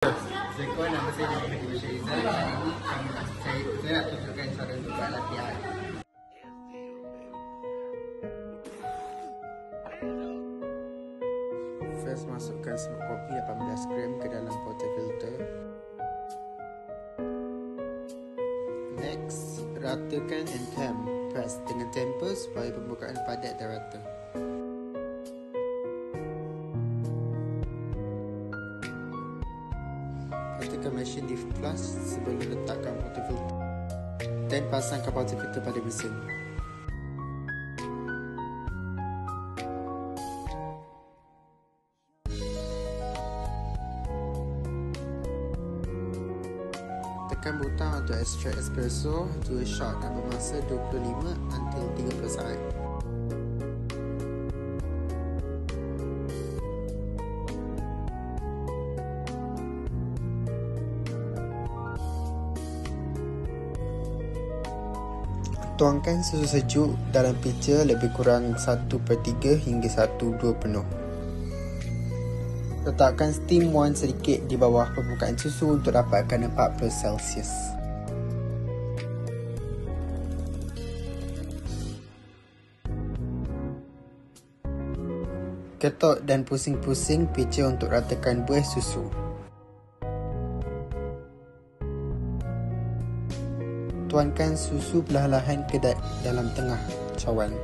Assalamualaikum, nama saya Muhammad Bashir Izzat. Hari ini saya nak tunjukkan cara untuk buat latihan. First, masukkan semua kopi 18 gram ke dalam portafilter. Next, ratakan and tam. Press dengan temper supaya pembukaan padat dan rata. Pastikan mesin di flush sebelum letakkan portafilter dan pasangkan portafilter pada mesin. Tekan butang untuk extract espresso 2 shot dan bermasa 25 until 30 saat. Tuangkan susu sejuk dalam pitcher lebih kurang 1/3 hingga 1/2 penuh. Letakkan steam wand sedikit di bawah permukaan susu untuk dapatkan 40 Celsius. Ketuk dan pusing-pusing pitcher untuk ratakan buih susu. Tuangkan susu perlahan-lahan ke dalam tengah cawan.